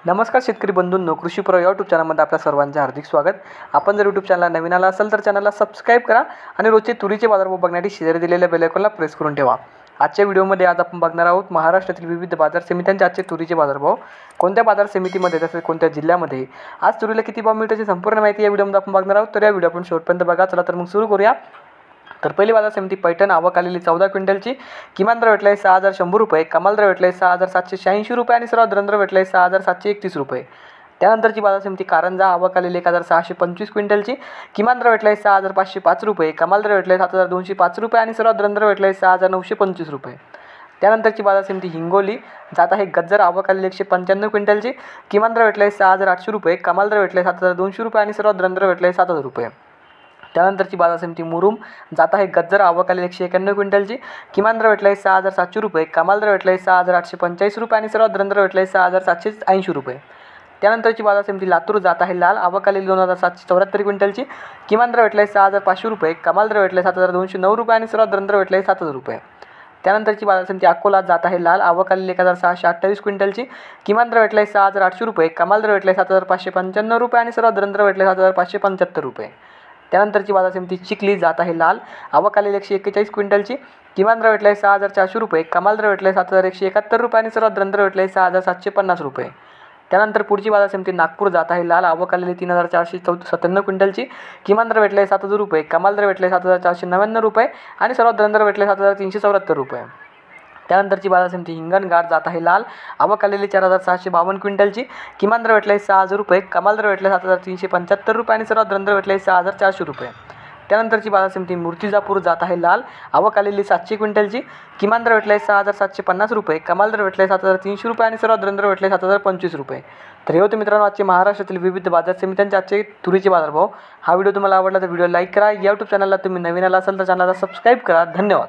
नमस्कार शेतकरी बंधूंनो, कृषी प्रो यूट्यूब चॅनलमध्ये आपल्या सर्वांचे हार्दिक स्वागत. आपण जर यूट्यूब चॅनलला नवीन आला असाल तर चॅनलला सबस्क्राईब करा आणि रोजचे तुरीचे बाजारभाव बघण्यासाठी शेजारी दिलेल्या बेल आयकॉनला प्रेस करून ठेवा. आजच्या व्हिडिओमध्ये आज आपण बघणार आहोत महाराष्ट्रातील विविध बाजार समित्यांचे आजचे तुरीचे बाजारभाव, कोणत्या बाजार समितीमध्ये तसेच कोणत्या जिल्ह्यामध्ये आज तुरीला किती भाव मिळते संपूर्ण माहिती या व्हिडिओमध्ये आपण बघणार आहोत. तर या व्हिडिओ आपण शेवटपर्यंत बघा. चला तर मग सुरू करूया. तर पहिली बाजार समिती पैठण, आवक आलेली 14 क्विंटलची. किमान दर भेटला आहे 6,100 रुपये, कमाल दर भेटला आहे 6,786 रुपये आणि सर्वात दर भेटला आहे 6,731 रुपये. त्यानंतरची बाजार समिती कारंजा, आवक आलेली 1,625 क्विंटलची. किमान दर भेटला आहे 6,505 रुपये, कमाल दर भेटला आहे 7,205 रुपये आणि सर्वात दर भेटला आहे 6,925 रुपये. त्यानंतरची बाजार समिती हिंगोली, जात आहे गज्जर, आवक आलेली 195 क्विंटलची. किमान दर भेटला आहे 6,800 रुपये, कमाल दर भेटला आहे 7,200 रुपये आणि सर्वात दर भेटला आहे 7,000 रुपये. त्यानंतरची बाजार समिती मुरुम, जात आहे गज्जर, आवक आलेली 191 क्विंटलची. किमान दर भेटला आहे 6,700 रुपये, कमाल दर भेटला आहे 6,845 रुपये आणि सर्वात दर भेटला आहे 6,780 रुपये. त्यानंतरची बाजार समिती लातूर, जात आहे लाल, आवक आलेली 2,774 क्विंटलची. किमान दर भेटला आहे 6,500 रुपये, कमाल दर भेटला आहे 7,209 रुपये आणि सर्वात दर भेटला आहे 7,000 रुपये. त्यानंतरची बाजार समिती अकोला, जात आहे लाल, आवक आलेली 1,628 क्विंटलची. किमान दर भेटला आहे 6,800 रुपये, कमाल दर भेटला आहे 7,595 रुपये आणि सर्वात दर भेटला आहे 7,575 रुपये. त्यानंतरची बाजार समिती चिखली, जात आहे लाल, आवक आलेली 141 क्विंटलची. किमान दर भेटला आहे 6,400 रुपये, कमाल दर भेटला आहे 7,171 रुपये आणि सर्वात दर भेटला आहे 6,750 रुपये. त्यानंतर पुढची बाजार समिती नागपूर, जात आहे लाल, आवक आलेली 3,497 क्विंटलची. किमान दर भेटला आहे 7,000 रुपये, कमाल दर भेटला आहे 7,499 रुपये आणि सर्वात दर भेटला आहे 7,374 रुपये. त्यानंतरची बाजार समिती हिंगणघाट, जात आहे लाल, आवक आलेली 4,652 क्विंटलची. किमान दर भेटला आहे 6,000 रुपये, कमाल दर भेटला आहे 7,375 रुपये आणि सर्वात दर भेटला आहे 6,400 रुपये. त्यानंतरची बाजार समिती मूर्तिजापूर, जात आहे लाल, आवक आलेली 700 क्विंटलची. किमान दर भेटला आहे 6,750 रुपये, कमाल दर भेटला आहे 7,300 रुपये आणि सर्वात दर भेटला आहे 7,025 रुपये. तर हे होते मित्रांनो आजचे महाराष्ट्रातील विविध बाजार समित्यांचे आजचे तुरीचे बाजारभाव. हा व्हिडिओ तुम्हाला आवडला तर व्हिडिओ लाईक करा. यूट्यूब चॅनलला तुम्ही नवीन आला असाल तर चॅनलला सबस्क्राईब करा. धन्यवाद.